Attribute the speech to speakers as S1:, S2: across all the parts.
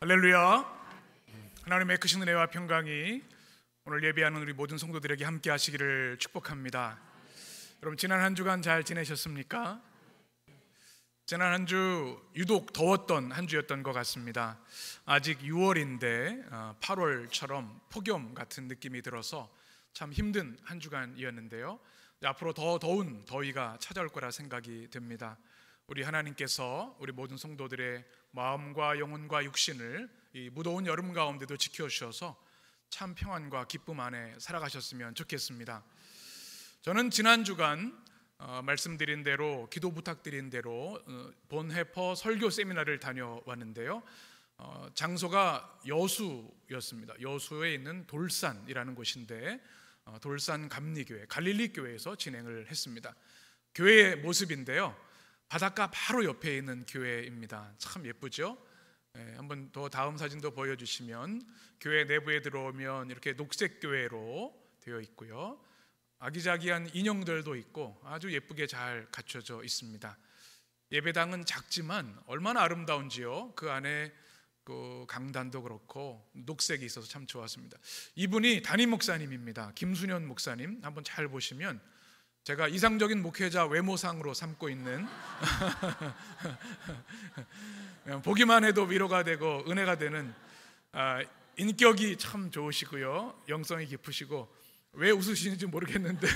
S1: 할렐루야. 하나님의 크신 은혜와 평강이 오늘 예배하는 우리 모든 성도들에게 함께 하시기를 축복합니다. 여러분, 지난 한 주간 잘 지내셨습니까? 지난 한 주 유독 더웠던 한 주였던 것 같습니다. 아직 6월인데 8월처럼 폭염 같은 느낌이 들어서 참 힘든 한 주간이었는데요. 앞으로 더 더운 더위가 찾아올 거라 생각이 듭니다. 우리 하나님께서 우리 모든 성도들의 마음과 영혼과 육신을 이 무더운 여름 가운데도 지켜주셔서 참 평안과 기쁨 안에 살아가셨으면 좋겠습니다. 저는 지난 주간 말씀드린 대로, 기도 부탁드린 대로 본해퍼 설교 세미나를 다녀왔는데요. 장소가 여수였습니다. 여수에 있는 돌산이라는 곳인데 돌산 감리교회, 갈릴리 교회에서 진행을 했습니다. 교회의 모습인데요, 바닷가 바로 옆에 있는 교회입니다. 참 예쁘죠? 한번 더 다음 사진도 보여주시면, 교회 내부에 들어오면 이렇게 녹색 교회로 되어 있고요, 아기자기한 인형들도 있고 아주 예쁘게 잘 갖춰져 있습니다. 예배당은 작지만 얼마나 아름다운지요. 그 안에 그 강단도 그렇고 녹색이 있어서 참 좋았습니다. 이분이 담임 목사님입니다. 김순현 목사님. 한번 잘 보시면 제가 이상적인 목회자 외모상으로 삼고 있는 보기만 해도 위로가 되고 은혜가 되는, 인격이 참 좋으시고요, 영성이 깊으시고, 왜 웃으시는지 모르겠는데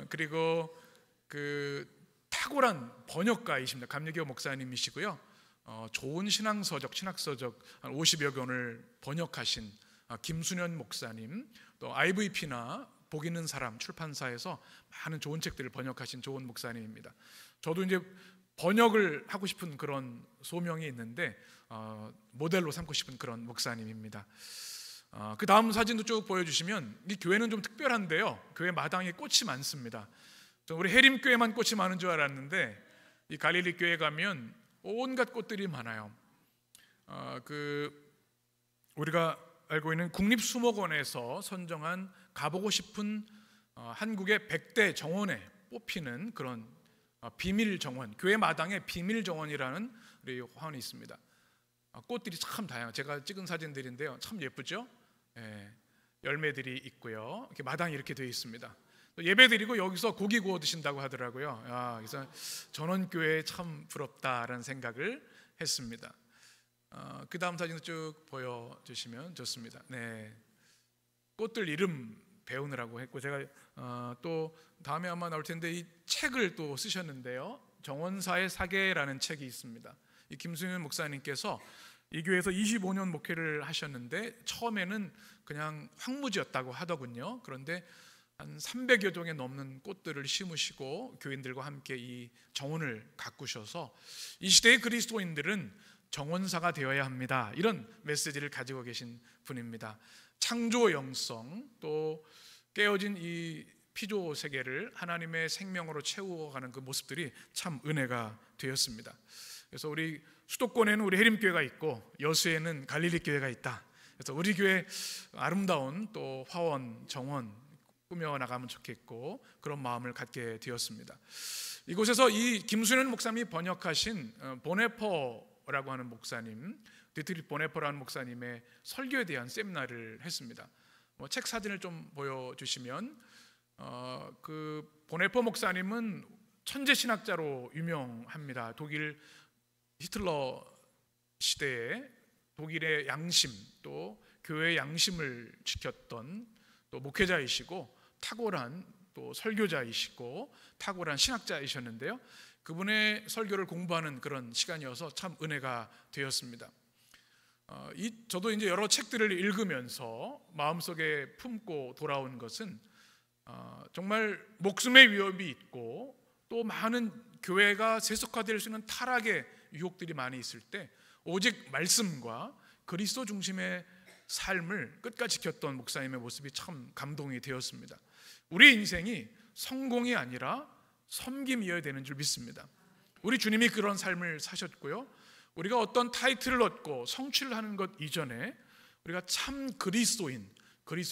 S1: 그리고 그 탁월한 번역가이십니다. 감리교 목사님이시고요, 좋은 신학서적 한 50여 권을 번역하신 김순현 목사님, 또 IVP나 복 있는 사람 출판사에서 많은 좋은 책들을 번역하신 좋은 목사님입니다. 저도 이제 번역을 하고 싶은 그런 소명이 있는데 모델로 삼고 싶은 그런 목사님입니다. 그 다음 사진도 쭉 보여주시면, 이 교회는 좀 특별한데요, 교회 마당에 꽃이 많습니다. 우리 해림교회만 꽃이 많은 줄 알았는데 이 갈릴리 교회 가면 온갖 꽃들이 많아요. 우리가 알고 있는 국립수목원에서 선정한 가보고 싶은 한국의 100대 정원에 뽑히는 그런 비밀 정원, 교회 마당에 비밀 정원이라는 우리 화원이 있습니다. 꽃들이 참 다양해요. 제가 찍은 사진들인데요, 참 예쁘죠? 열매들이 있고요, 이렇게 마당이 이렇게 되어 있습니다. 또 예배드리고 여기서 고기 구워 드신다고 하더라고요. 그래서 전원교회 참 부럽다라는 생각을 했습니다. 그 다음 사진도 쭉 보여주시면 좋습니다. 꽃들 이름 배우느라고 했고, 제가 또 다음에 아마 나올 텐데 이 책을 또 쓰셨는데요, 정원사의 사계라는 책이 있습니다. 이 김순현 목사님께서 이 교회에서 25년 목회를 하셨는데 처음에는 그냥 황무지였다고 하더군요. 그런데 한 300여 종에 넘는 꽃들을 심으시고 교인들과 함께 이 정원을 가꾸셔서 이 시대의 그리스도인들은 정원사가 되어야 합니다, 이런 메시지를 가지고 계신 분입니다. 창조 영성, 또 깨어진 이 피조 세계를 하나님의 생명으로 채워가는 그 모습들이 참 은혜가 되었습니다. 그래서 우리 수도권에는 우리 해림교회가 있고 여수에는 갈릴리 교회가 있다. 그래서 우리 교회 아름다운 또 화원, 정원 꾸며나가면 좋겠고, 그런 마음을 갖게 되었습니다. 이곳에서 이 김순현 목사님이 번역하신 보네퍼라고 하는 목사님, 디트리 보네퍼라는 목사님의 설교에 대한 세미나를 했습니다. 책 사진을 좀 보여주시면, 그 보네퍼 목사님은 천재 신학자로 유명합니다. 독일 히틀러 시대에 독일의 양심, 또 교회의 양심을 지켰던 또 목회자이시고, 탁월한 또 설교자이시고 탁월한 신학자이셨는데요, 그분의 설교를 공부하는 그런 시간이어서 참 은혜가 되었습니다. 저도 이제 여러 책들을 읽으면서 마음속에 품고 돌아온 것은, 정말 목숨의 위협이 있고 또 많은 교회가 세속화될 수 있는 타락의 유혹들이 많이 있을 때 오직 말씀과 그리스도 중심의 삶을 끝까지 지켰던 목사님의 모습이 참 감동이 되었습니다. 우리 인생이 성공이 아니라 섬김이어야 되는 줄 믿습니다. 우리 주님이 그런 삶을 사셨고요, 우리가 어떤 타이틀을 얻고 성취를 하는 것 이전에 우리가 참 그리스도의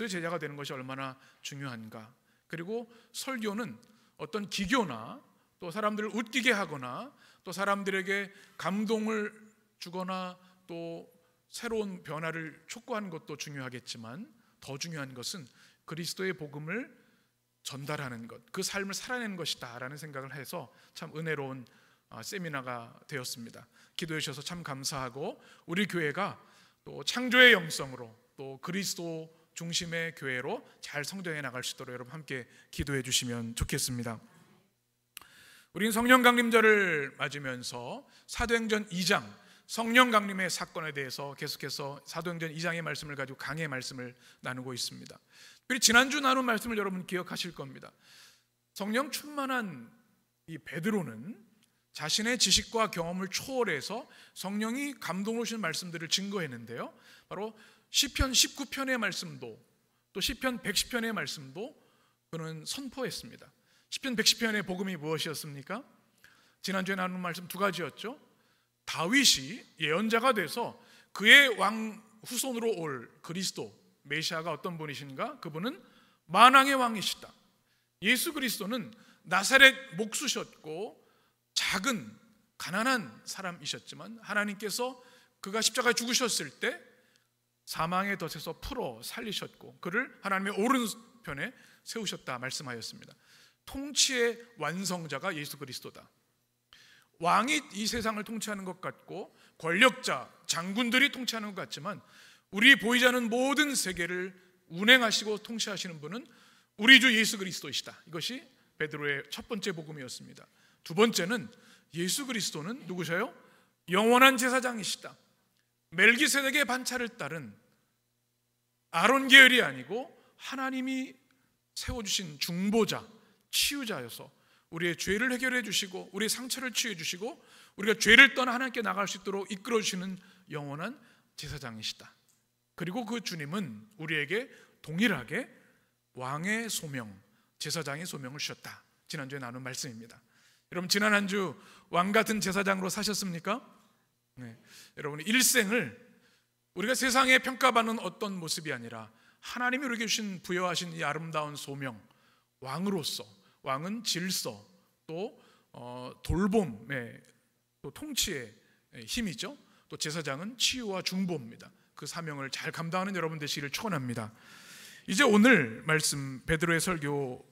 S1: 제자가 되는 것이 얼마나 중요한가. 그리고 설교는 어떤 기교나 또 사람들을 웃기게 하거나 또 사람들에게 감동을 주거나 또 새로운 변화를 촉구하는 것도 중요하겠지만 더 중요한 것은 그리스도의 복음을 전달하는 것, 그 삶을 살아내는 것이다 라는 생각을 해서 참 은혜로운 세미나가 되었습니다. 기도해 주셔서 참 감사하고, 우리 교회가 또 창조의 영성으로 또 그리스도 중심의 교회로 잘 성장해 나갈 수 있도록 여러분 함께 기도해 주시면 좋겠습니다. 우리는 성령 강림절을 맞으면서 사도행전 2장 성령 강림의 사건에 대해서 계속해서 사도행전 2장의 말씀을 가지고 강의 말씀을 나누고 있습니다. 특별히 지난주 나눈 말씀을 여러분 기억하실 겁니다. 성령 충만한 이 베드로는 자신의 지식과 경험을 초월해서 성령이 감동을 주신 말씀들을 증거했는데요, 바로 시편 19편의 말씀도 또 시편 110편의 말씀도 그는 선포했습니다. 시편 110편의 복음이 무엇이었습니까? 지난주에 나눈 말씀 두 가지였죠. 다윗이 예언자가 돼서 그의 왕 후손으로 올 그리스도 메시아가 어떤 분이신가? 그분은 만왕의 왕이시다. 예수 그리스도는 나사렛 목수셨고 작은 가난한 사람이셨지만 하나님께서 그가 십자가에 죽으셨을 때 사망의 덫에서 풀어 살리셨고 그를 하나님의 오른편에 세우셨다 말씀하였습니다. 통치의 완성자가 예수 그리스도다. 왕이 이 세상을 통치하는 것 같고 권력자, 장군들이 통치하는 것 같지만 우리 보이지 않는 모든 세계를 운행하시고 통치하시는 분은 우리 주 예수 그리스도이시다. 이것이 베드로의 첫 번째 복음이었습니다. 두 번째는 예수 그리스도는 누구셔요? 영원한 제사장이시다. 멜기세덱의 반차를 따른 아론 계열이 아니고 하나님이 세워주신 중보자, 치유자여서 우리의 죄를 해결해 주시고 우리의 상처를 치유해 주시고 우리가 죄를 떠나 하나님께 나갈 수 있도록 이끌어 주시는 영원한 제사장이시다. 그리고 그 주님은 우리에게 동일하게 왕의 소명, 제사장의 소명을 주셨다. 지난주에 나눈 말씀입니다. 여러분, 지난 한 주 왕 같은 제사장으로 사셨습니까? 네. 여러분, 일생을 우리가 세상에 평가받는 어떤 모습이 아니라 하나님이 우리에게 주신 부여하신 이 아름다운 소명, 왕으로서, 왕은 질서 또 돌봄의 또 통치의 힘이죠. 또 제사장은 치유와 중보입니다. 그 사명을 잘 감당하는 여러분 되시기를 축원합니다. 이제 오늘 말씀 베드로의 설교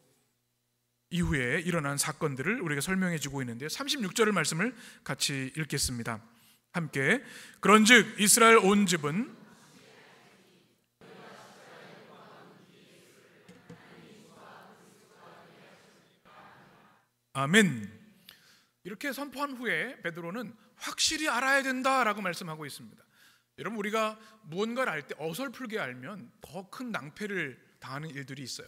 S1: 이후에 일어난 사건들을 우리가 설명해 주고 있는데요, 36절의 말씀을 같이 읽겠습니다. 함께. 그런즉 이스라엘 온 집은 아멘. 이렇게 선포한 후에 베드로는 확실히 알아야 된다라고 말씀하고 있습니다. 여러분, 우리가 무언가를 알 때 어설프게 알면 더 큰 낭패를 당하는 일들이 있어요.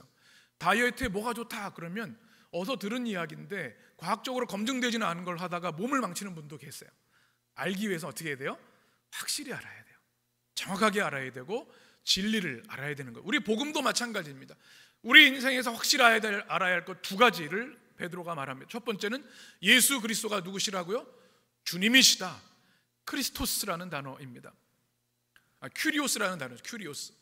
S1: 다이어트에 뭐가 좋다 그러면 어서 들은 이야기인데 과학적으로 검증되지는 않은 걸 하다가 몸을 망치는 분도 계세요. 알기 위해서 어떻게 해야 돼요? 확실히 알아야 돼요. 정확하게 알아야 되고 진리를 알아야 되는 거예요. 우리 복음도 마찬가지입니다. 우리 인생에서 확실히 알아야 할 것 두 가지를 베드로가 말합니다. 첫 번째는 예수 그리스도가 누구시라고요? 주님이시다. 크리스토스라는 단어입니다. 큐리오스라는 단어죠. 큐리오스.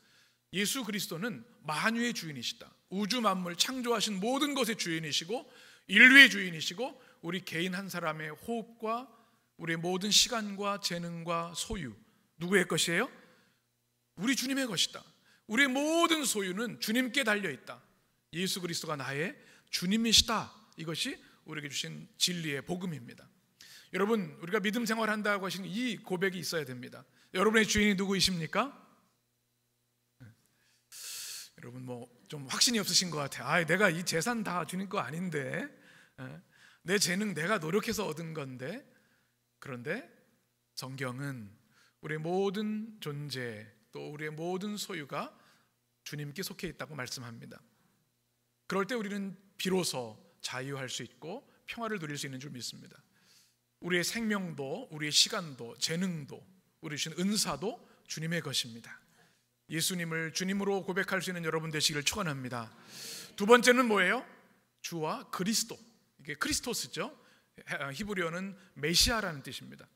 S1: 예수 그리스도는 만유의 주인이시다. 우주 만물 창조하신 모든 것의 주인이시고 인류의 주인이시고 우리 개인 한 사람의 호흡과 우리의 모든 시간과 재능과 소유, 누구의 것이에요? 우리 주님의 것이다. 우리의 모든 소유는 주님께 달려있다. 예수 그리스도가 나의 주님이시다. 이것이 우리에게 주신 진리의 복음입니다. 여러분, 우리가 믿음 생활한다고 하신 이 고백이 있어야 됩니다. 여러분의 주인이 누구이십니까? 여러분 좀 확신이 없으신 것 같아요. 내가 이 재산 다 주님 거 아닌데, 내 재능 내가 노력해서 얻은 건데. 그런데 성경은 우리의 모든 존재 또 우리의 모든 소유가 주님께 속해 있다고 말씀합니다. 그럴 때 우리는 비로소 자유할 수 있고 평화를 누릴 수 있는 줄 믿습니다. 우리의 생명도 우리의 시간도 재능도 우리 주신 은사도 주님의 것입니다. 예수님을 주님으로 고백할 수 있는 여러분 되시기를 축원합니다. 두 번째는 뭐예요? 주와 그리스도. 이게 크리스토스죠. 히브리어는 메시아라는 뜻입니다.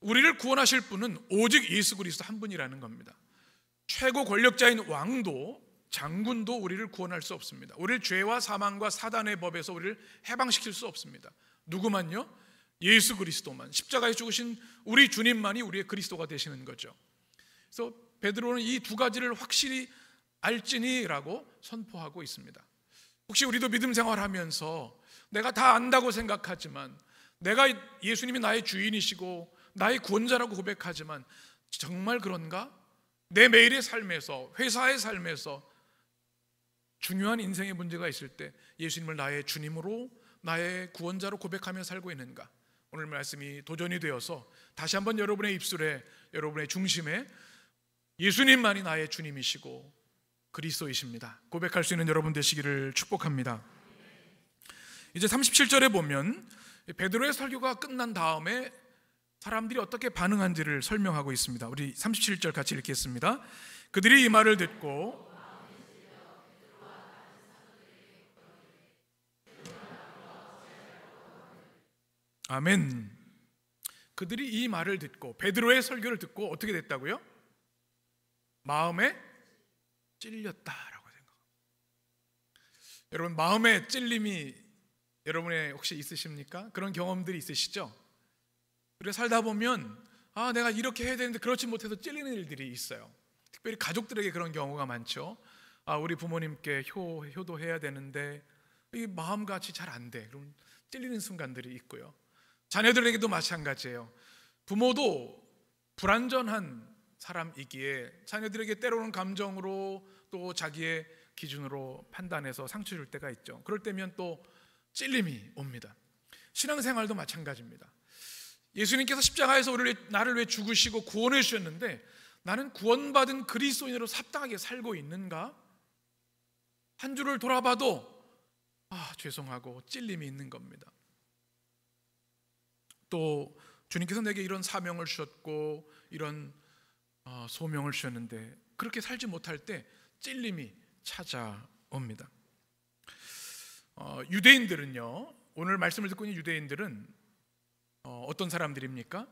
S1: 우리를 구원하실 분은 오직 예수 그리스도 한 분이라는 겁니다. 최고 권력자인 왕도 장군도 우리를 구원할 수 없습니다. 우리를 죄와 사망과 사단의 법에서 우리를 해방시킬 수 없습니다. 누구만요? 예수 그리스도만, 십자가에 죽으신 우리 주님만이 우리의 그리스도가 되시는 거죠. 그래서 베드로는 이 두 가지를 확실히 알지니라고 선포하고 있습니다. 혹시 우리도 믿음 생활하면서 내가 다 안다고 생각하지만, 내가 예수님이 나의 주인이시고 나의 구원자라고 고백하지만 정말 그런가? 내 매일의 삶에서, 회사의 삶에서 중요한 인생의 문제가 있을 때 예수님을 나의 주님으로, 나의 구원자로 고백하며 살고 있는가? 오늘 말씀이 도전이 되어서 다시 한번 여러분의 입술에, 여러분의 중심에 예수님만이 나의 주님이시고 그리스도이십니다 고백할 수 있는 여러분 되시기를 축복합니다. 이제 37절에 보면 베드로의 설교가 끝난 다음에 사람들이 어떻게 반응한지를 설명하고 있습니다. 우리 37절 같이 읽겠습니다. 그들이 이 말을 듣고 아멘. 그들이 이 말을 듣고, 베드로의 설교를 듣고 어떻게 됐다고요? 마음에 찔렸다라고 생각합니다. 여러분, 마음에 찔림이 여러분의 혹시 있으십니까? 그런 경험들이 있으시죠? 그래 살다 보면 내가 이렇게 해야 되는데 그렇지 못해서 찔리는 일들이 있어요. 특별히 가족들에게 그런 경우가 많죠. 우리 부모님께 효도해야 되는데 이 마음같이 잘 안 돼. 그럼 찔리는 순간들이 있고요. 자녀들에게도 마찬가지예요. 부모도 불완전한 사람이기에 자녀들에게 때로는 감정으로 또 자기의 기준으로 판단해서 상처 줄 때가 있죠. 그럴 때면 또 찔림이 옵니다. 신앙생활도 마찬가지입니다. 예수님께서 십자가에서 나를 왜 죽으시고 구원해 주셨는데 나는 구원받은 그리스도인으로 합당하게 살고 있는가? 한 주를 돌아봐도 죄송하고 찔림이 있는 겁니다. 또 주님께서 내게 이런 사명을 주셨고 이런 소명을 주셨는데 그렇게 살지 못할 때 찔림이 찾아옵니다. 유대인들은요, 오늘 말씀을 듣고 있는 유대인들은 어떤 사람들입니까?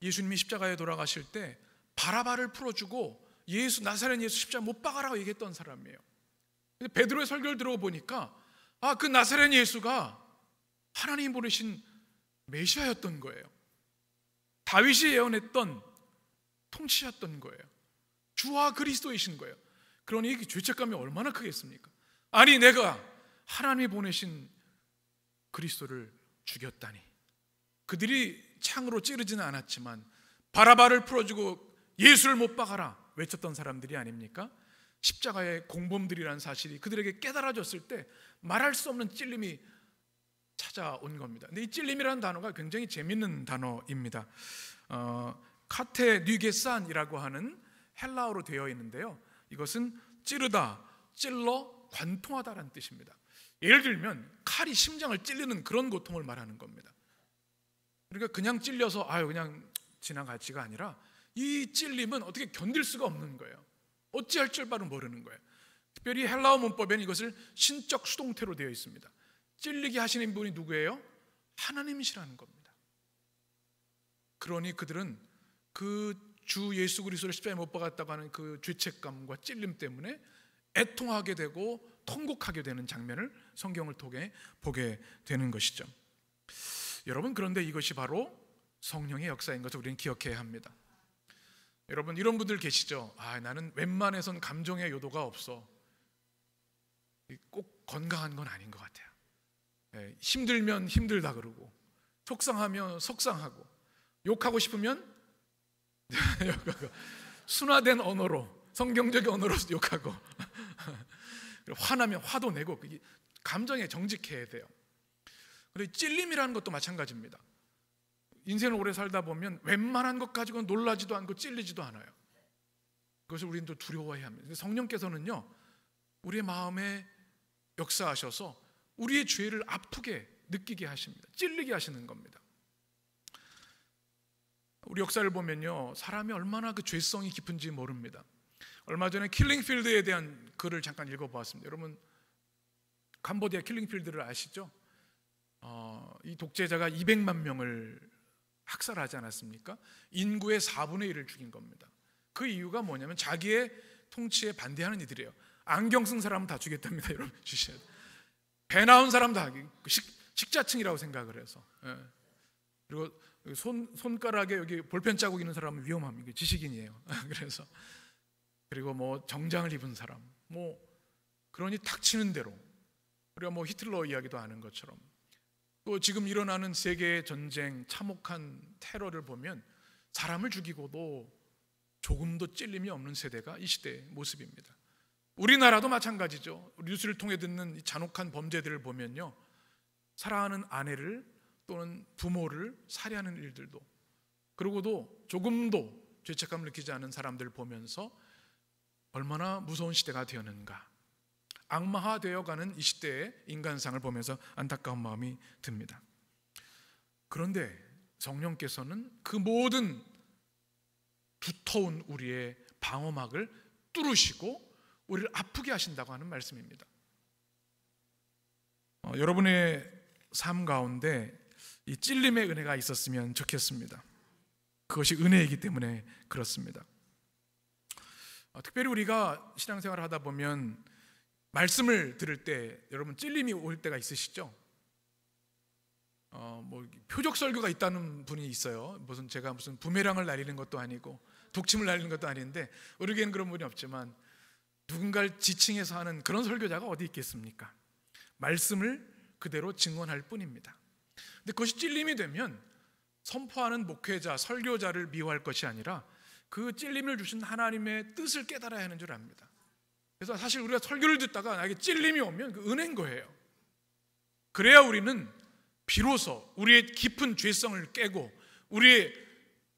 S1: 예수님이 십자가에 돌아가실 때 바라바를 풀어주고 나사렛 예수 십자가 못 박아라고 얘기했던 사람이에요. 근데 베드로의 설교를 들어보니까 그 나사렛 예수가 하나님 보내신 메시아였던 거예요. 다윗이 예언했던 통치였던 거예요. 주와 그리스도이신 거예요. 그러니 이 죄책감이 얼마나 크겠습니까? 아니, 내가 하나님이 보내신 그리스도를 죽였다니. 그들이 창으로 찌르지는 않았지만 바라바를 풀어주고 예수를 못 박아라 외쳤던 사람들이 아닙니까? 십자가의 공범들이라는 사실이 그들에게 깨달아졌을 때 말할 수 없는 찔림이 찾아온 겁니다. 근데 이 찔림이라는 단어가 굉장히 재밌는 단어입니다. 카테 뉴게산이라고 하는 헬라어로 되어 있는데요, 이것은 찌르다, 찔러, 관통하다라는 뜻입니다. 예를 들면 칼이 심장을 찔리는 그런 고통을 말하는 겁니다. 그러니까 그냥 찔려서 그냥 지나가지가 아니라 이 찔림은 어떻게 견딜 수가 없는 거예요. 어찌할 줄 바로 모르는 거예요. 특별히 헬라어 문법에는 이것을 신적 수동태로 되어 있습니다. 찔리게 하시는 분이 누구예요? 하나님이시라는 겁니다. 그러니 그들은 그 주 예수 그리스도를 십자가에 못 박았다고 하는 그 죄책감과 찔림 때문에 애통하게 되고 통곡하게 되는 장면을 성경을 통해 보게 되는 것이죠. 여러분, 그런데 이것이 바로 성령의 역사인 것을 우리는 기억해야 합니다. 여러분, 이런 분들 계시죠? 나는 웬만해선 감정의 요도가 없어. 꼭 건강한 건 아닌 것 같아요. 힘들면 힘들다 그러고, 속상하면 속상하고, 욕하고 싶으면 순화된 언어로, 성경적인 언어로 욕하고, 화나면 화도 내고, 감정에 정직해야 돼요. 그리고 찔림이라는 것도 마찬가지입니다. 인생을 오래 살다 보면 웬만한 것 가지고는 놀라지도 않고 찔리지도 않아요. 그것을 우리는 또 두려워해야 합니다. 성령께서는요, 우리의 마음에 역사하셔서 우리의 죄를 아프게 느끼게 하십니다. 찔리게 하시는 겁니다. 우리 역사를 보면요, 사람이 얼마나 그 죄성이 깊은지 모릅니다. 얼마 전에 킬링필드에 대한 글을 잠깐 읽어보았습니다. 여러분, 캄보디아 킬링필드를 아시죠? 이 독재자가 200만 명을 학살하지 않았습니까? 인구의 4분의 1을 죽인 겁니다. 그 이유가 뭐냐면 자기의 통치에 반대하는 이들이에요. 안경 쓴 사람은 다 죽였답니다. 여러분, 주셔야 돼요. 배 나온 사람 다 식자층이라고 생각을 해서. 그리고 손가락에 여기 볼펜 자국 있는 사람은 위험합니다. 지식인이에요. 그래서 그리고 뭐 정장을 입은 사람, 뭐 그러니 닥치는 대로, 우리가 뭐 히틀러 이야기도 아는 것처럼, 또 지금 일어나는 세계 전쟁, 참혹한 테러를 보면 사람을 죽이고도 조금도 찔림이 없는 세대가 이 시대의 모습입니다. 우리나라도 마찬가지죠. 뉴스를 통해 듣는 이 잔혹한 범죄들을 보면요, 사랑하는 아내를 또는 부모를 살해하는 일들도, 그러고도 조금도 죄책감을 느끼지 않는 사람들을 보면서 얼마나 무서운 시대가 되었는가, 악마화되어가는 이 시대의 인간상을 보면서 안타까운 마음이 듭니다. 그런데 성령께서는 그 모든 두터운 우리의 방어막을 뚫으시고 우리를 아프게 하신다고 하는 말씀입니다. 여러분의 삶 가운데 이 찔림의 은혜가 있었으면 좋겠습니다. 그것이 은혜이기 때문에 그렇습니다. 특별히 우리가 신앙생활을 하다 보면 말씀을 들을 때 여러분 찔림이 올 때가 있으시죠? 뭐 표적 설교가 있다는 분이 있어요. 제가 무슨 부메랑을 날리는 것도 아니고 독침을 날리는 것도 아닌데, 우리에게는 그런 분이 없지만 누군가를 지칭해서 하는 그런 설교자가 어디 있겠습니까? 말씀을 그대로 증언할 뿐입니다. 근데 그것이 찔림이 되면 선포하는 목회자, 설교자를 미워할 것이 아니라 그 찔림을 주신 하나님의 뜻을 깨달아야 하는 줄 압니다. 그래서 사실 우리가 설교를 듣다가 나에게 찔림이 오면 그 은혜인 거예요. 그래야 우리는 비로소 우리의 깊은 죄성을 깨고 우리의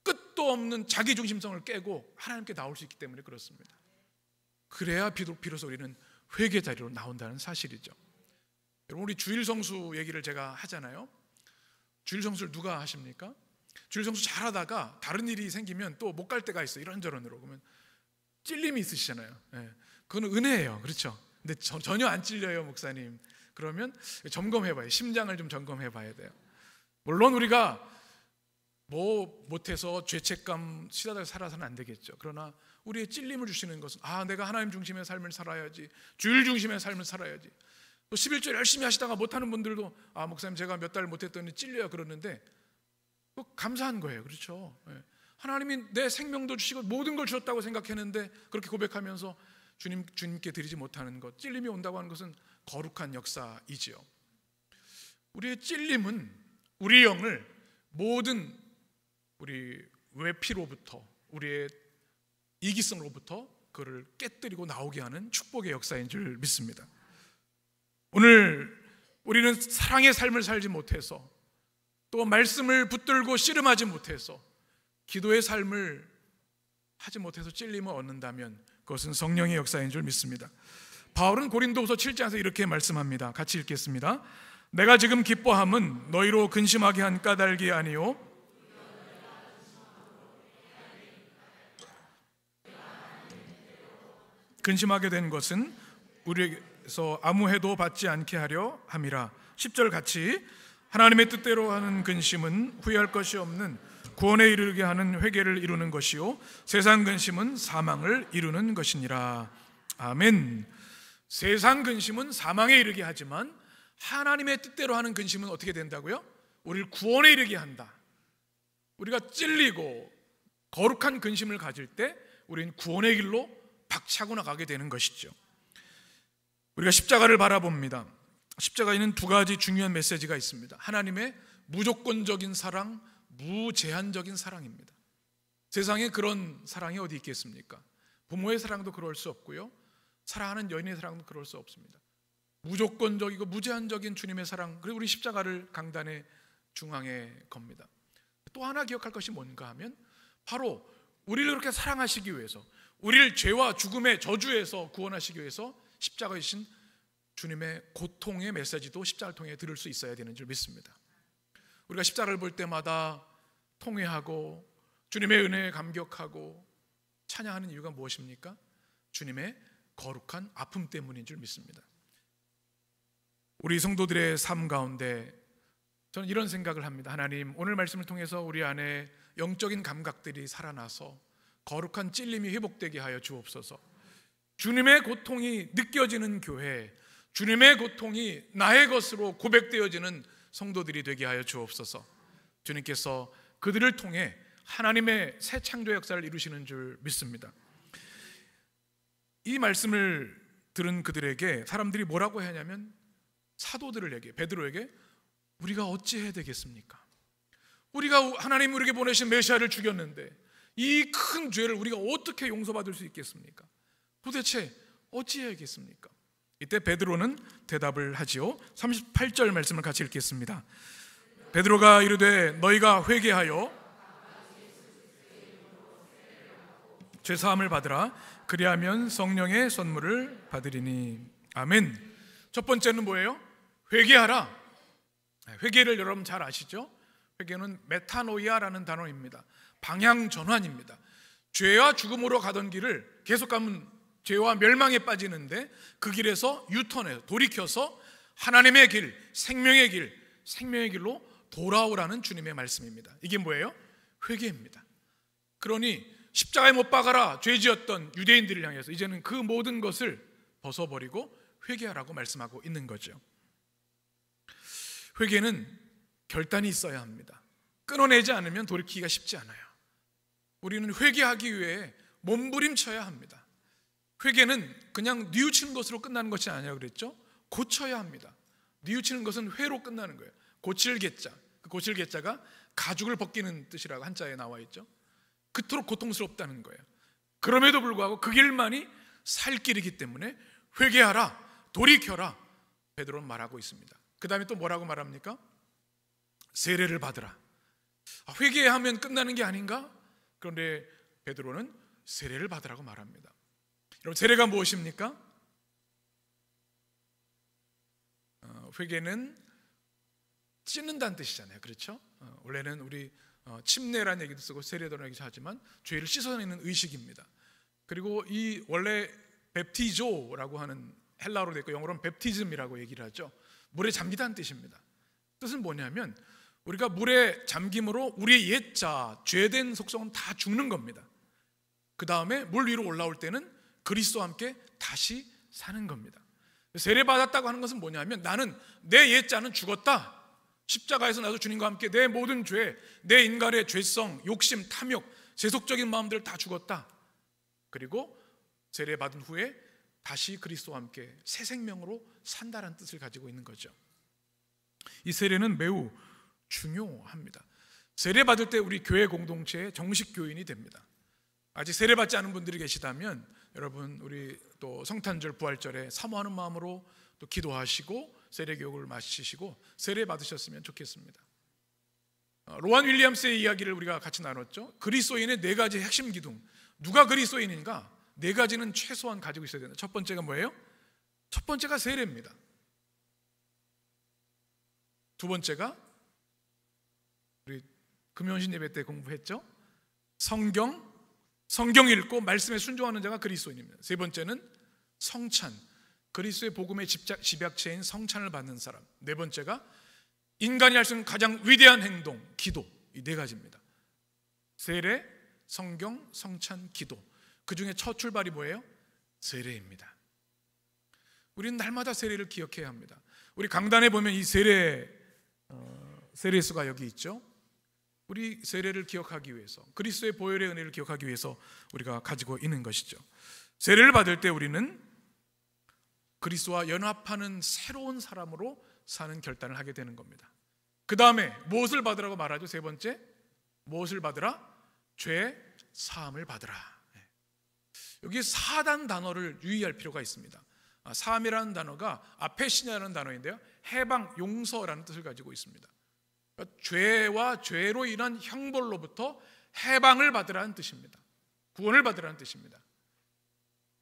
S1: 끝도 없는 자기중심성을 깨고 하나님께 나올 수 있기 때문에 그렇습니다. 그래야 비로소 우리는 회개 자리로 나온다는 사실이죠. 여러분, 우리 주일성수 얘기를 제가 하잖아요. 주일성수를 누가 하십니까? 주일성수 잘하다가 다른 일이 생기면 또 못 갈 때가 있어요. 이런저런으로. 그러면 찔림이 있으시잖아요. 그건 은혜예요. 그렇죠? 근데 전혀 안 찔려요, 목사님. 그러면 점검해봐요. 심장을 좀 점검해봐야 돼요. 물론 우리가 뭐 못해서 죄책감 시다가 살아서는 안 되겠죠. 그러나 우리의 찔림을 주시는 것은 내가 하나님 중심의 삶을 살아야지, 주일 중심의 삶을 살아야지. 또 11조 열심히 하시다가 못하는 분들도 목사님 제가 몇 달 못했더니 찔려요 그러는데 감사한 거예요. 그렇죠? 하나님이 내 생명도 주시고 모든 걸 주셨다고 생각했는데 그렇게 고백하면서 주님께 드리지 못하는 것, 찔림이 온다고 하는 것은 거룩한 역사이지요. 우리의 찔림은 우리 영을 모든 우리 외피로부터, 우리의 이기성으로부터 그를 깨뜨리고 나오게 하는 축복의 역사인 줄 믿습니다. 오늘 우리는 사랑의 삶을 살지 못해서, 또 말씀을 붙들고 씨름하지 못해서, 기도의 삶을 하지 못해서 찔림을 얻는다면 그것은 성령의 역사인 줄 믿습니다. 바울은 고린도후서 7장에서 이렇게 말씀합니다. 같이 읽겠습니다. 내가 지금 기뻐함은 너희로 근심하게 한 까닭이 아니요 근심하게 된 것은 우리에게서 아무 해도 받지 않게 하려 함이라. 10절 같이, 하나님의 뜻대로 하는 근심은 후회할 것이 없는 구원에 이르게 하는 회개를 이루는 것이요 세상 근심은 사망을 이루는 것이니라. 아멘. 세상 근심은 사망에 이르게 하지만 하나님의 뜻대로 하는 근심은 어떻게 된다고요? 우리를 구원에 이르게 한다. 우리가 찔리고 거룩한 근심을 가질 때 우리는 구원의 길로 박차고 나가게 되는 것이죠. 우리가 십자가를 바라봅니다. 십자가에는 두 가지 중요한 메시지가 있습니다. 하나님의 무조건적인 사랑, 무제한적인 사랑입니다. 세상에 그런 사랑이 어디 있겠습니까? 부모의 사랑도 그럴 수 없고요, 사랑하는 여인의 사랑도 그럴 수 없습니다. 무조건적이고 무제한적인 주님의 사랑, 그리고 우리 십자가를 강단의 중앙에 겁니다. 또 하나 기억할 것이 뭔가 하면 바로 우리를 그렇게 사랑하시기 위해서, 우리를 죄와 죽음의 저주에서 구원하시기 위해서 십자가에 신 주님의 고통의 메시지도 십자가를 통해 들을 수 있어야 되는 줄 믿습니다. 우리가 십자가를 볼 때마다 통회하고 주님의 은혜에 감격하고 찬양하는 이유가 무엇입니까? 주님의 거룩한 아픔 때문인 줄 믿습니다. 우리 성도들의 삶 가운데 저는 이런 생각을 합니다. 하나님, 오늘 말씀을 통해서 우리 안에 영적인 감각들이 살아나서 거룩한 찔림이 회복되게 하여 주옵소서. 주님의 고통이 느껴지는 교회, 주님의 고통이 나의 것으로 고백되어지는 성도들이 되게 하여 주옵소서. 주님께서 그들을 통해 하나님의 새 창조 역사를 이루시는 줄 믿습니다. 이 말씀을 들은 그들에게 사람들이 뭐라고 하냐면, 사도들에게, 베드로에게 우리가 어찌해야 되겠습니까? 우리가 하나님 우리에게 보내신 메시아를 죽였는데 이 큰 죄를 우리가 어떻게 용서받을 수 있겠습니까? 도대체 어찌해야겠습니까? 이때 베드로는 대답을 하지요. 38절 말씀을 같이 읽겠습니다. 베드로가 이르되 너희가 회개하여 죄사함을 받으라. 그리하면 성령의 선물을 받으리니. 아멘. 첫 번째는 뭐예요? 회개하라. 회개를 여러분 잘 아시죠? 회개는 메타노이아라는 단어입니다. 방향 전환입니다. 죄와 죽음으로 가던 길을 계속 가면 죄와 멸망에 빠지는데 그 길에서 유턴해서 돌이켜서 하나님의 길, 생명의 길로 돌아오라는 주님의 말씀입니다. 이게 뭐예요? 회개입니다. 그러니 십자가에 못 박아라 죄지었던 유대인들을 향해서 이제는 그 모든 것을 벗어버리고 회개하라고 말씀하고 있는 거죠. 회개는 결단이 있어야 합니다. 끊어내지 않으면 돌이키기가 쉽지 않아요. 우리는 회개하기 위해 몸부림쳐야 합니다. 회개는 그냥 뉘우치는 것으로 끝나는 것이 아니라고 그랬죠. 고쳐야 합니다. 뉘우치는 것은 회로 끝나는 거예요. 고칠 개자, 그 고칠 개자가 가죽을 벗기는 뜻이라고 한자에 나와 있죠. 그토록 고통스럽다는 거예요. 그럼에도 불구하고 그 길만이 살 길이기 때문에 회개하라, 돌이켜라, 베드로는 말하고 있습니다. 그 다음에 또 뭐라고 말합니까? 세례를 받으라. 회개하면 끝나는 게 아닌가? 그런데 베드로는 세례를 받으라고 말합니다. 여러분, 세례가 무엇입니까? 회개는 찢는다는 뜻이잖아요. 그렇죠? 원래는 우리 침례라는 얘기도 쓰고 세례라는 얘기도 하지만 죄를 씻어내는 의식입니다. 그리고 이 원래 뵙티조라고 하는 헬라어로 되어 있고 영어로는 뵙티즘이라고 얘기를 하죠. 물에 잠기다는 뜻입니다. 뜻은 뭐냐면 우리가 물에 잠김으로 우리의 옛자, 죄된 속성은 다 죽는 겁니다. 그 다음에 물 위로 올라올 때는 그리스도와 함께 다시 사는 겁니다. 세례받았다고 하는 것은 뭐냐면 나는 내 옛자는 죽었다. 십자가에서 나도 주님과 함께 내 모든 죄, 내 인간의 죄성, 욕심, 탐욕, 세속적인 마음들 다 죽었다. 그리고 세례받은 후에 다시 그리스도와 함께 새 생명으로 산다라는 뜻을 가지고 있는 거죠. 이 세례는 매우 중요합니다. 세례받을 때 우리 교회 공동체의 정식 교인이 됩니다. 아직 세례받지 않은 분들이 계시다면 여러분 우리 또 성탄절 부활절에 사모하는 마음으로 또 기도하시고 세례 교육을 마치시고 세례 받으셨으면 좋겠습니다. 로안 윌리엄스의 이야기를 우리가 같이 나눴죠. 그리스도인의 4가지 핵심 기둥. 누가 그리스도인인가? 4가지는 최소한 가지고 있어야 된다. 첫 번째가 뭐예요? 첫 번째가 세례입니다. 두 번째가 우리 금요신 예배 때 공부했죠. 성경 읽고 말씀에 순종하는 자가 그리스도인입니다. 세 번째는 성찬, 그리스도의 복음의 집약체인 성찬을 받는 사람. 네 번째가 인간이 할 수 있는 가장 위대한 행동, 기도. 이 4가지입니다. 세례, 성경, 성찬, 기도. 그 중에 첫 출발이 뭐예요? 세례입니다. 우리는 날마다 세례를 기억해야 합니다. 우리 강단에 보면 이 세례수가 여기 있죠. 우리 세례를 기억하기 위해서, 그리스도의 보혈의 은혜를 기억하기 위해서 우리가 가지고 있는 것이죠. 세례를 받을 때 우리는 그리스도와 연합하는 새로운 사람으로 사는 결단을 하게 되는 겁니다. 그 다음에 무엇을 받으라고 말하죠? 세 번째, 무엇을 받으라? 죄 사함을 받으라. 여기 사단 단어를 유의할 필요가 있습니다. 사함이라는 단어가 아페시냐라는 단어인데요, 해방, 용서라는 뜻을 가지고 있습니다. 그러니까 죄와 죄로 인한 형벌로부터 해방을 받으라는 뜻입니다. 구원을 받으라는 뜻입니다.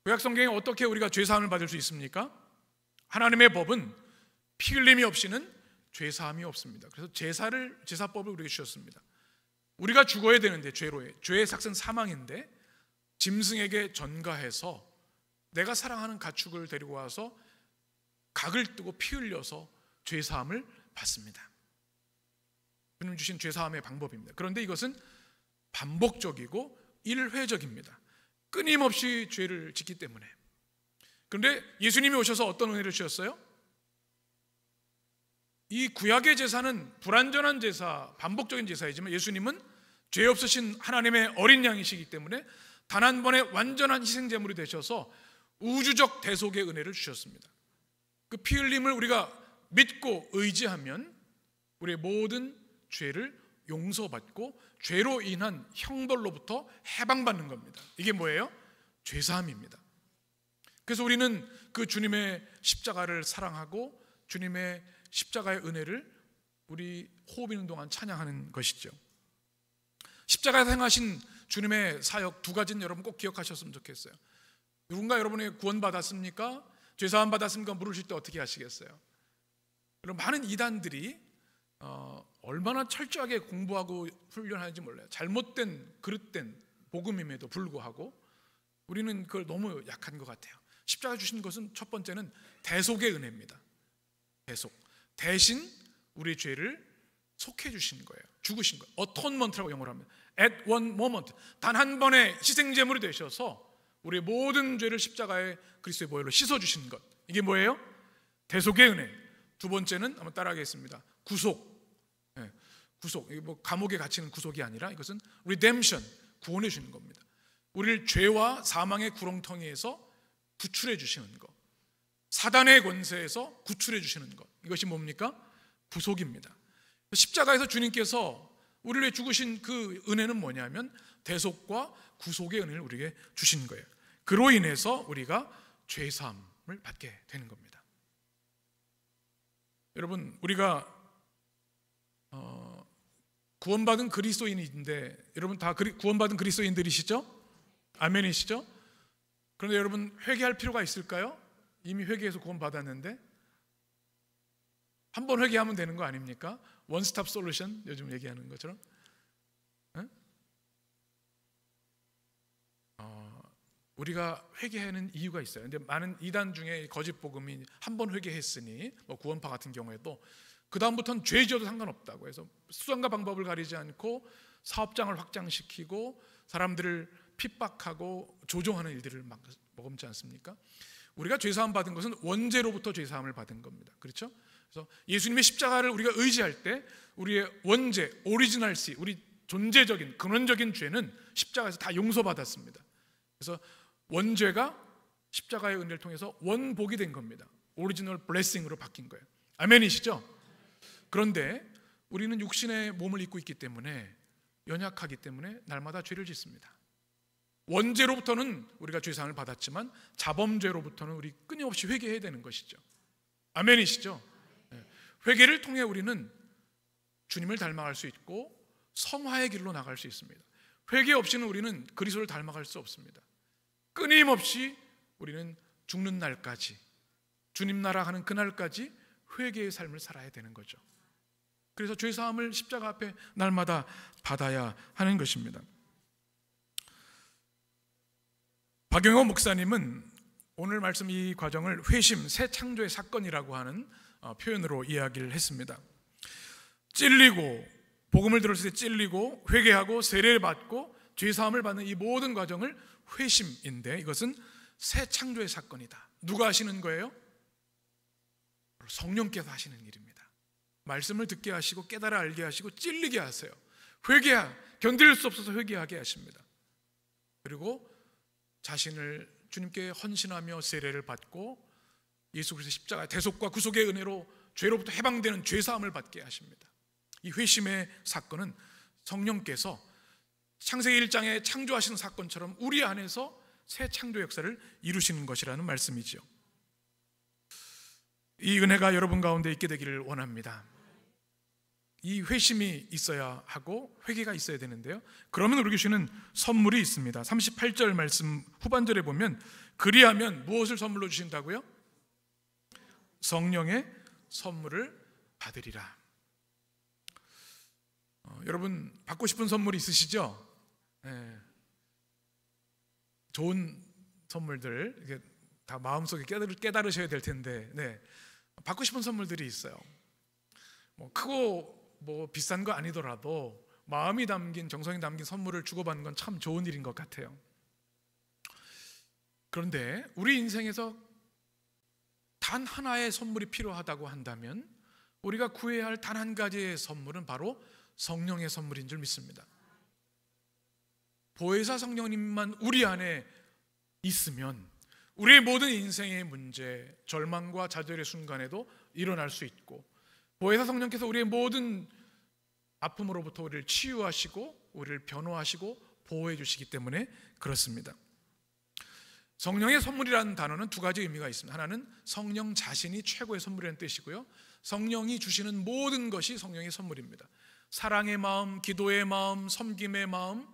S1: 구약 성경에 어떻게 우리가 죄사함을 받을 수 있습니까? 하나님의 법은 피 흘림이 없이는 죄사함이 없습니다. 그래서 제사법을 우리에게 주셨습니다. 우리가 죽어야 되는데 죄의 삭은 사망인데 짐승에게 전가해서 내가 사랑하는 가축을 데리고 와서 각을 뜨고 피 흘려서 죄사함을 받습니다. 주님 주신 죄사함의 방법입니다. 그런데 이것은 반복적이고 일회적입니다. 끊임없이 죄를 짓기 때문에. 그런데 예수님이 오셔서 어떤 은혜를 주셨어요? 이 구약의 제사는 불완전한 제사, 반복적인 제사이지만 예수님은 죄 없으신 하나님의 어린 양이시기 때문에 단 한 번의 완전한 희생제물이 되셔서 우주적 대속의 은혜를 주셨습니다. 그 피 흘림을 우리가 믿고 의지하면 우리의 모든 죄를 용서받고 죄로 인한 형벌로부터 해방받는 겁니다. 이게 뭐예요? 죄사함입니다. 그래서 우리는 그 주님의 십자가를 사랑하고 주님의 십자가의 은혜를 우리 호흡 있는 동안 찬양하는 것이죠. 십자가에서 행하신 주님의 사역 두 가지는 여러분 꼭 기억하셨으면 좋겠어요. 누군가 여러분이 구원받았습니까? 죄사함 받았습니까? 물으실 때 어떻게 하시겠어요? 여러분, 많은 이단들이 얼마나 철저하게 공부하고 훈련하는지 몰라요. 잘못된 그릇된 복음임에도 불구하고 우리는 그걸 너무 약한 것 같아요. 십자가 주신 것은 첫 번째는 대속의 은혜입니다. 대속, 대신 우리의 죄를 속해 주신 거예요. 죽으신 거예요. 어톤먼트라고 영어로 하면 at one moment, 단 한 번의 희생제물이 되셔서 우리의 모든 죄를 십자가의 그리스도의 보혈로 씻어주신 것, 이게 뭐예요? 대속의 은혜. 두 번째는 한번 따라하겠습니다. 구속. 구속, 뭐 감옥에 갇히는 구속이 아니라 이것은 redemption, 구원해 주는 겁니다. 우리를 죄와 사망의 구렁텅이에서 구출해 주시는 것, 사단의 권세에서 구출해 주시는 것, 이것이 뭡니까? 구속입니다. 십자가에서 주님께서 우리를 위해 죽으신 그 은혜는 뭐냐면 대속과 구속의 은혜를 우리에게 주신 거예요. 그로 인해서 우리가 죄사함을 받게 되는 겁니다. 여러분, 우리가 구원받은 그리스도인인데, 여러분 다 구원받은 그리스도인들이시죠? 아멘이시죠? 그런데 여러분, 회개할 필요가 있을까요? 이미 회개해서 구원받았는데 한 번 회개하면 되는 거 아닙니까? 원스톱 솔루션, 요즘 얘기하는 것처럼. 우리가 회개하는 이유가 있어요. 근데 많은 이단 중에 거짓 복음이 한 번 회개했으니, 뭐 구원파 같은 경우에도 그 다음부터는 죄 지어도 상관없다고 해서 수단과 방법을 가리지 않고 사업장을 확장시키고 사람들을 핍박하고 조종하는 일들을 막 머금지 않습니까? 우리가 죄사함 받은 것은 원죄로부터 죄사함을 받은 겁니다. 그렇죠? 그래서 예수님의 십자가를 우리가 의지할 때 우리의 원죄, 오리지널시, 우리 존재적인 근원적인 죄는 십자가에서 다 용서받았습니다. 그래서 원죄가 십자가의 은혜를 통해서 원복이 된 겁니다. 오리지널 블레싱으로 바뀐 거예요. 아멘이시죠? 그런데 우리는 육신의 몸을 입고 있기 때문에, 연약하기 때문에 날마다 죄를 짓습니다. 원죄로부터는 우리가 죄사함을 받았지만 자범죄로부터는 우리 끊임없이 회개해야 되는 것이죠. 아멘이시죠? 회개를 통해 우리는 주님을 닮아갈 수 있고 성화의 길로 나갈 수 있습니다. 회개 없이는 우리는 그리스도를 닮아갈 수 없습니다. 끊임없이 우리는 죽는 날까지, 주님 나라 가는 그날까지 회개의 삶을 살아야 되는 거죠. 그래서 죄사함을 십자가 앞에 날마다 받아야 하는 것입니다. 박영호 목사님은 오늘 말씀 이 과정을 회심, 새 창조의 사건이라고 하는 표현으로 이야기를 했습니다. 찔리고, 복음을 들었을 때 찔리고 회개하고 세례를 받고 죄사함을 받는 이 모든 과정을 회심인데, 이것은 새 창조의 사건이다. 누가 하시는 거예요? 성령께서 하시는 일입니다. 말씀을 듣게 하시고 깨달아 알게 하시고 찔리게 하세요. 견딜 수 없어서 회개하게 하십니다. 그리고 자신을 주님께 헌신하며 세례를 받고 예수 그리스도의 십자가 대속과 구속의 은혜로 죄로부터 해방되는 죄사함을 받게 하십니다. 이 회심의 사건은 성령께서 창세기 1장에 창조하시는 사건처럼 우리 안에서 새 창조 역사를 이루시는 것이라는 말씀이죠. 이 은혜가 여러분 가운데 있게 되기를 원합니다. 이 회심이 있어야 하고 회개가 있어야 되는데요, 그러면 우리 주시는 선물이 있습니다. 38절 말씀 후반절에 보면 그리하면 무엇을 선물로 주신다고요? 성령의 선물을 받으리라. 여러분 받고 싶은 선물이 있으시죠? 네. 좋은 선물들 이게 다 마음속에 깨달으셔야 될 텐데, 네. 받고 싶은 선물들이 있어요. 뭐 크고 뭐 비싼 거 아니더라도 마음이 담긴, 정성이 담긴 선물을 주고받는 건 참 좋은 일인 것 같아요. 그런데 우리 인생에서 단 하나의 선물이 필요하다고 한다면 우리가 구해야 할 단 한 가지의 선물은 바로 성령의 선물인 줄 믿습니다. 보혜사 성령님만 우리 안에 있으면 우리의 모든 인생의 문제, 절망과 좌절의 순간에도 일어날 수 있고, 보혜사 성령께서 우리의 모든 아픔으로부터 우리를 치유하시고 우리를 변호하시고 보호해 주시기 때문에 그렇습니다. 성령의 선물이라는 단어는 두 가지 의미가 있습니다. 하나는 성령 자신이 최고의 선물이라는 뜻이고요, 성령이 주시는 모든 것이 성령의 선물입니다. 사랑의 마음, 기도의 마음, 섬김의 마음,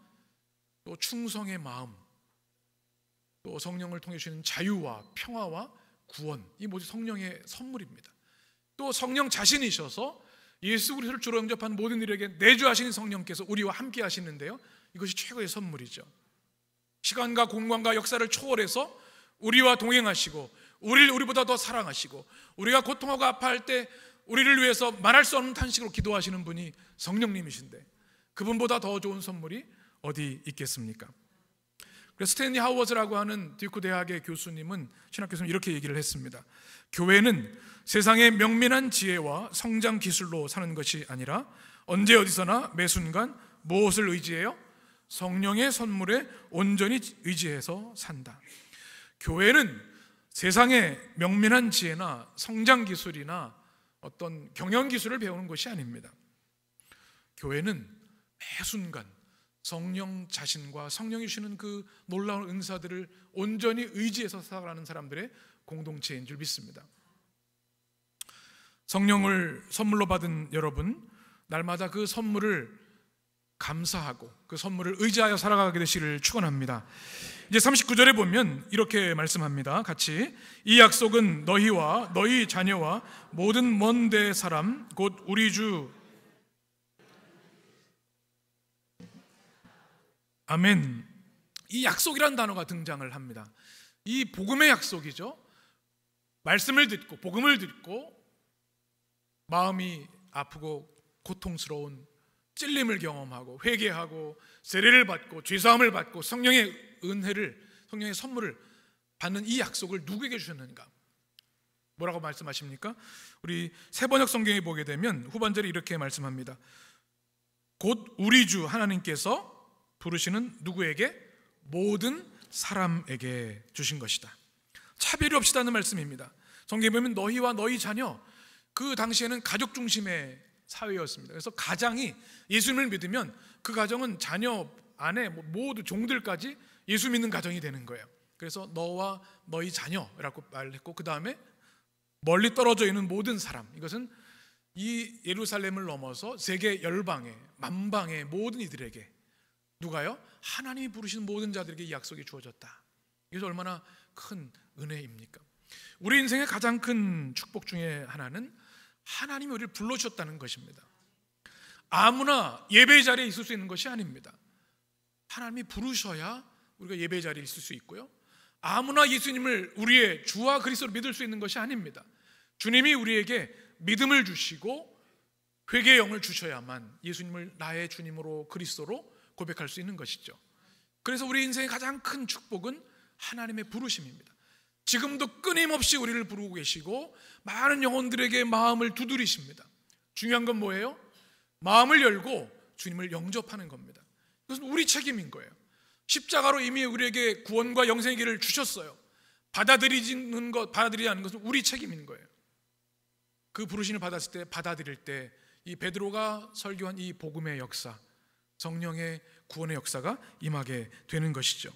S1: 또 충성의 마음, 또 성령을 통해 주시는 자유와 평화와 구원, 이 모두 성령의 선물입니다. 또 성령 자신이셔서 예수 그리스도를 주로 영접한 모든 이들에게 내주하시는 성령께서 우리와 함께 하시는데요, 이것이 최고의 선물이죠. 시간과 공간과 역사를 초월해서 우리와 동행하시고 우리를 우리보다 더 사랑하시고 우리가 고통하고 아파할 때 우리를 위해서 말할 수 없는 탄식으로 기도하시는 분이 성령님이신데 그분보다 더 좋은 선물이 어디 있겠습니까? 그래서 스탠리 하우어즈라고 하는 듀크 대학의 교수님은, 신학 교수님, 이렇게 얘기를 했습니다. 교회는 세상의 명민한 지혜와 성장 기술로 사는 것이 아니라 언제 어디서나 매 순간 무엇을 의지해요? 성령의 선물에 온전히 의지해서 산다. 교회는 세상의 명민한 지혜나 성장 기술이나 어떤 경영 기술을 배우는 것이 아닙니다. 교회는 매 순간 성령 자신과 성령이 주시는 그 놀라운 은사들을 온전히 의지해서 살아가는 사람들의 공동체인 줄 믿습니다. 성령을 선물로 받은 여러분, 날마다 그 선물을 감사하고 그 선물을 의지하여 살아가게 되시기를 축원합니다. 이제 39절에 보면 이렇게 말씀합니다. 같이, 이 약속은 너희와 너희 자녀와 모든 먼 데 사람 곧 우리 주 아멘. 이 약속이라는 단어가 등장을 합니다. 이 복음의 약속이죠. 말씀을 듣고 복음을 듣고 마음이 아프고 고통스러운 찔림을 경험하고 회개하고 세례를 받고 죄사함을 받고 성령의 은혜를, 성령의 선물을 받는 이 약속을 누구에게 주셨는가? 뭐라고 말씀하십니까? 우리 새번역 성경에 보게 되면 후반절에 이렇게 말씀합니다. 곧 우리 주 하나님께서 부르시는 누구에게? 모든 사람에게 주신 것이다. 차별이 없이다는 말씀입니다. 성경에 보면 너희와 너희 자녀, 그 당시에는 가족 중심의 사회였습니다. 그래서 가장이 예수님을 믿으면 그 가정은 자녀, 아내, 모두 종들까지 예수 믿는 가정이 되는 거예요. 그래서 너와 너희 자녀라고 말했고, 그 다음에 멀리 떨어져 있는 모든 사람, 이것은 이 예루살렘을 넘어서 세계 열방의 만방의 모든 이들에게, 누가요? 하나님이 부르신 모든 자들에게 이 약속이 주어졌다. 이것이 얼마나 큰 은혜입니까? 우리 인생의 가장 큰 축복 중에 하나는 하나님이 우리를 불러주셨다는 것입니다. 아무나 예배 자리에 있을 수 있는 것이 아닙니다. 하나님이 부르셔야 우리가 예배 자리에 있을 수 있고요, 아무나 예수님을 우리의 주와 그리스도로 믿을 수 있는 것이 아닙니다. 주님이 우리에게 믿음을 주시고 회개의 영을 주셔야만 예수님을 나의 주님으로 그리스도로 고백할 수 있는 것이죠. 그래서 우리 인생의 가장 큰 축복은 하나님의 부르심입니다. 지금도 끊임없이 우리를 부르고 계시고 많은 영혼들에게 마음을 두드리십니다. 중요한 건 뭐예요? 마음을 열고 주님을 영접하는 겁니다. 그것은 우리 책임인 거예요. 십자가로 이미 우리에게 구원과 영생의 길을 주셨어요. 받아들이지 않는 것은 우리 책임인 거예요. 그 부르심을 받았을 때, 받아들일 때, 이 베드로가 설교한 이 복음의 역사, 성령의 구원의 역사가 임하게 되는 것이죠.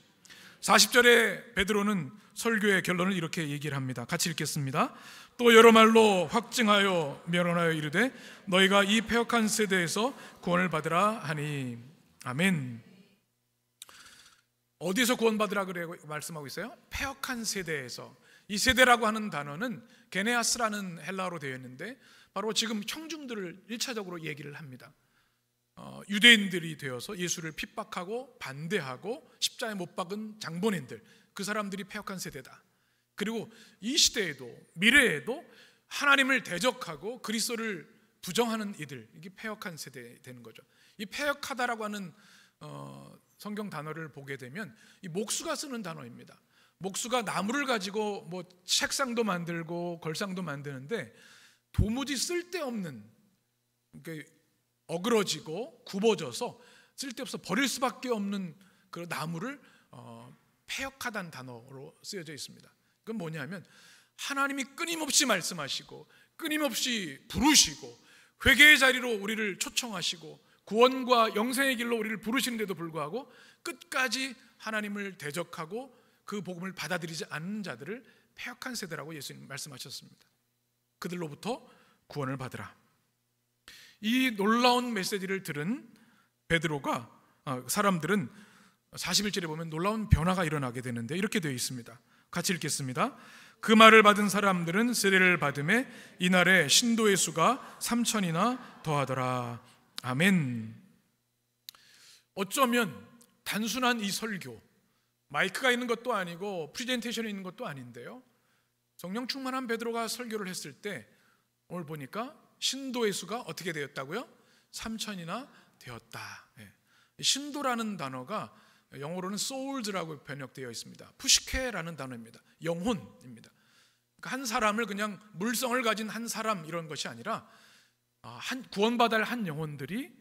S1: 40절에 베드로는 설교의 결론을 이렇게 얘기를 합니다. 같이 읽겠습니다. 또 여러 말로 확증하여 명언하여 이르되 너희가 이 패역한 세대에서 구원을 받으라 하니. 아멘. 어디서 구원받으라 그래 말씀하고 있어요? 패역한 세대에서. 이 세대라고 하는 단어는 게네아스라는 헬라어로 되어 있는데 바로 지금 청중들을 1차적으로 얘기를 합니다. 유대인들이 되어서 예수를 핍박하고 반대하고 십자가에 못 박은 장본인들, 그 사람들이 패역한 세대다. 그리고 이 시대에도 미래에도 하나님을 대적하고 그리스도를 부정하는 이들, 이게 패역한 세대 되는 거죠. 이 패역하다라고 하는 성경 단어를 보게 되면 이 목수가 쓰는 단어입니다. 목수가 나무를 가지고 뭐 책상도 만들고 걸상도 만드는데 도무지 쓸데없는, 그러니까 어그러지고 굽어져서 쓸데없어 버릴 수밖에 없는 그 나무를 패역하다는 단어로 쓰여져 있습니다. 그건 뭐냐면 하나님이 끊임없이 말씀하시고 끊임없이 부르시고 회개의 자리로 우리를 초청하시고 구원과 영생의 길로 우리를 부르시는데도 불구하고 끝까지 하나님을 대적하고 그 복음을 받아들이지 않는 자들을 패역한 세대라고 예수님 말씀하셨습니다. 그들로부터 구원을 받으라. 이 놀라운 메시지를 들은 베드로가 사람들은 41절에 보면 놀라운 변화가 일어나게 되는데 이렇게 되어 있습니다. 같이 읽겠습니다. 그 말을 받은 사람들은 세례를 받음에 이날에 신도의 수가 3,000이나 더하더라. 아멘. 어쩌면 단순한 이 설교, 마이크가 있는 것도 아니고 프레젠테이션이 있는 것도 아닌데요, 성령 충만한 베드로가 설교를 했을 때 오늘 보니까 신도의 수가 어떻게 되었다고요? 3,000이나 되었다. 신도라는 단어가 영어로는 souls라고 번역되어 있습니다. 푸시케라는 단어입니다. 영혼입니다. 그러니까 한 사람을 그냥 물성을 가진 한 사람 이런 것이 아니라 구원받을 한 영혼들이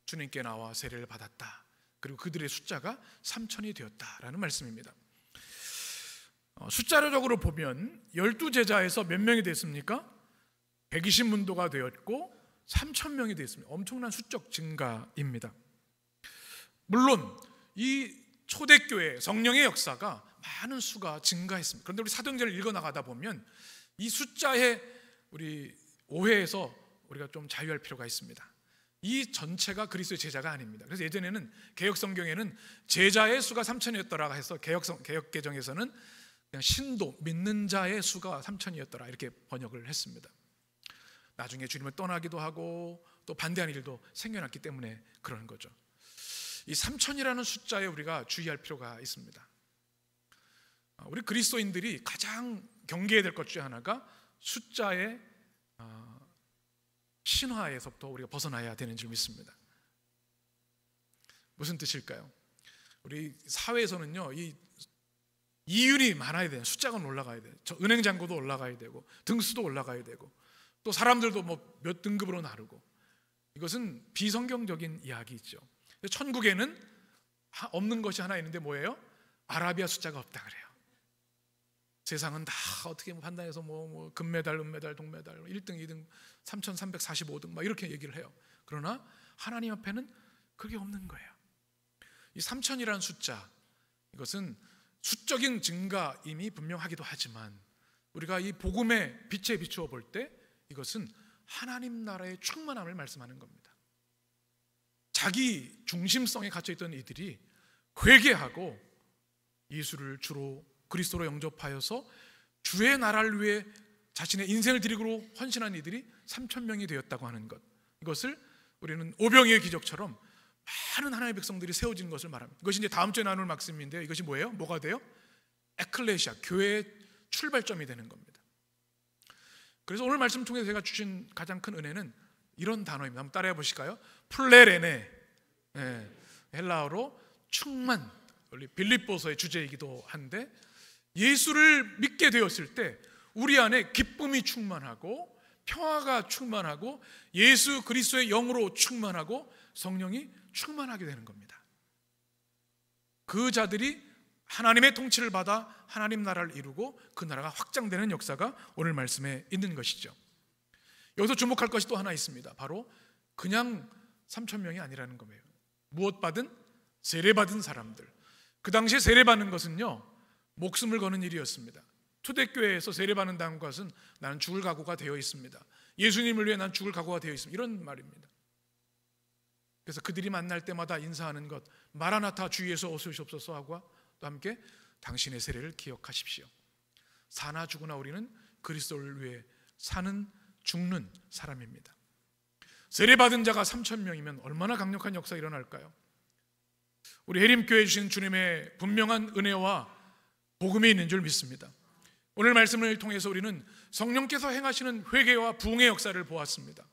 S1: 주님께 나와 세례를 받았다. 그리고 그들의 숫자가 3,000이 되었다라는 말씀입니다. 숫자적으로 보면 12제자에서 몇 명이 됐습니까? 120문도가 되었고 3,000명이 되었습니다. 엄청난 수적 증가입니다. 물론 이 초대교회 성령의 역사가 많은 수가 증가했습니다. 그런데 우리 사도행전을 읽어나가다 보면 이 숫자의 우리 오해에서 우리가 좀 자유할 필요가 있습니다. 이 전체가 그리스도의 제자가 아닙니다. 그래서 예전에는 개혁성경에는 제자의 수가 3,000이었더라 해서 개혁개정에서는 그냥 신도, 믿는 자의 수가 3,000이었더라 이렇게 번역을 했습니다. 나중에 주님을 떠나기도 하고 또 반대하는 일도 생겨났기 때문에 그러는 거죠. 이 3,000이라는 숫자에 우리가 주의할 필요가 있습니다. 우리 그리스도인들이 가장 경계해야 될 것 중에 하나가 숫자의 신화에서부터 우리가 벗어나야 되는 줄 믿습니다. 무슨 뜻일까요? 우리 사회에서는요, 이 이윤이 많아야 돼요. 숫자가 올라가야 돼요. 은행 잔고도 올라가야 되고 등수도 올라가야 되고 또 사람들도 뭐 몇 등급으로 나르고, 이것은 비성경적인 이야기죠. 천국에는 없는 것이 하나 있는데 뭐예요? 아라비아 숫자가 없다 그래요. 세상은 다 어떻게 판단해서 뭐 금메달, 은메달, 동메달, 1등, 2등, 3,345등 막 이렇게 얘기를 해요. 그러나 하나님 앞에는 그게 없는 거예요. 이 3,000이라는 숫자, 이것은 수적인 증가임이 분명하기도 하지만 우리가 이 복음의 빛에 비추어 볼 때 이것은 하나님 나라의 충만함을 말씀하는 겁니다. 자기 중심성에 갇혀있던 이들이 회개하고 예수를 주로 그리스도로 영접하여서 주의 나라를 위해 자신의 인생을 드리고 헌신한 이들이 3,000명이 되었다고 하는 것, 이것을 우리는 오병이의 기적처럼 많은 하나님의 백성들이 세워진 것을 말합니다. 이것이 이제 다음 주에 나눌 말씀인데요, 이것이 뭐예요? 뭐가 돼요? 에클레시아, 교회의 출발점이 되는 겁니다. 그래서 오늘 말씀 통해서 제가 주신 가장 큰 은혜는 이런 단어입니다. 한번 따라해 보실까요? 플레레네, 헬라어로 충만, 빌립보서의 주제이기도 한데, 예수를 믿게 되었을 때 우리 안에 기쁨이 충만하고 평화가 충만하고 예수 그리스도의 영으로 충만하고 성령이 충만하게 되는 겁니다. 그 자들이 하나님의 통치를 받아 하나님 나라를 이루고 그 나라가 확장되는 역사가 오늘 말씀에 있는 것이죠. 여기서 주목할 것이 또 하나 있습니다. 바로 그냥 3,000명이 아니라는 거예요. 무엇 받은? 세례받은 사람들. 그 당시에 세례받는 것은요, 목숨을 거는 일이었습니다. 초대교회에서 세례받는다는 것은 나는 죽을 각오가 되어 있습니다. 예수님을 위해 난 죽을 각오가 되어 있습니다. 이런 말입니다. 그래서 그들이 만날 때마다 인사하는 것, 마라나타 주 예수 어서 오시옵소서 하고 또 함께 당신의 세례를 기억하십시오. 사나 죽으나 우리는 그리스도를 위해 사는 죽는 사람입니다. 세례받은 자가 3,000명이면 얼마나 강력한 역사가 일어날까요? 우리 해림교회 주신 주님의 분명한 은혜와 복음이 있는 줄 믿습니다. 오늘 말씀을 통해서 우리는 성령께서 행하시는 회개와 부흥의 역사를 보았습니다.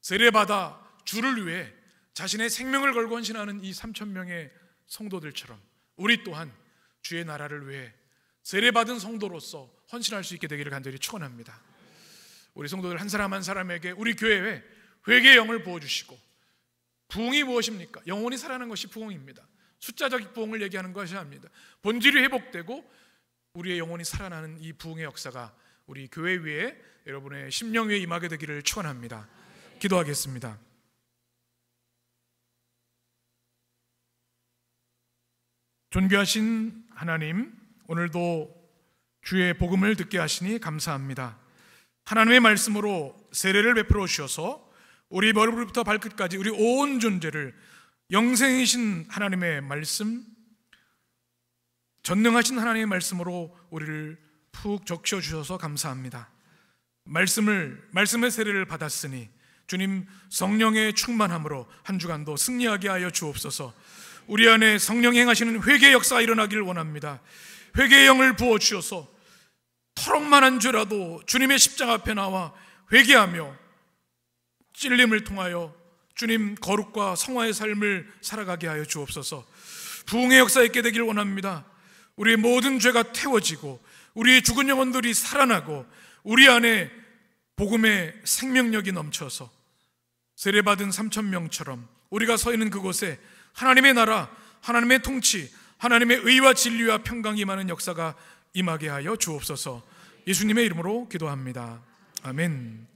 S1: 세례받아 주를 위해 자신의 생명을 걸고 헌신하는 이 3,000명의 성도들처럼 우리 또한 주의 나라를 위해 세례받은 성도로서 헌신할 수 있게 되기를 간절히 축원합니다. 우리 성도들 한 사람 한 사람에게 우리 교회에 회개의 영을 부어주시고, 부흥이 무엇입니까? 영혼이 살아나는 것이 부흥입니다. 숫자적 부흥을 얘기하는 것이 아닙니다. 본질이 회복되고 우리의 영혼이 살아나는 이 부흥의 역사가 우리 교회 위에, 여러분의 심령 위에 임하게 되기를 축원합니다. 기도하겠습니다. 존귀하신 하나님, 오늘도 주의 복음을 듣게 하시니 감사합니다. 하나님의 말씀으로 세례를 베풀어 주셔서 우리 머리부터 발끝까지 우리 온 존재를 영생이신 하나님의 말씀, 전능하신 하나님의 말씀으로 우리를 푹 적셔 주셔서 감사합니다. 말씀의 세례를 받았으니 주님 성령의 충만함으로 한 주간도 승리하게 하여 주옵소서. 우리 안에 성령 행하시는 회개 역사가 일어나기를 원합니다. 회개의 영을 부어주셔서 터럭만한 죄라도 주님의 십자가 앞에 나와 회개하며 찔림을 통하여 주님 거룩과 성화의 삶을 살아가게 하여 주옵소서. 부흥의 역사 있게 되기를 원합니다. 우리의 모든 죄가 태워지고 우리의 죽은 영혼들이 살아나고 우리 안에 복음의 생명력이 넘쳐서 세례받은 3,000명처럼 우리가 서 있는 그곳에 하나님의 나라, 하나님의 통치, 하나님의 의와 진리와 평강이 임하는 역사가 임하게 하여 주옵소서. 예수님의 이름으로 기도합니다. 아멘.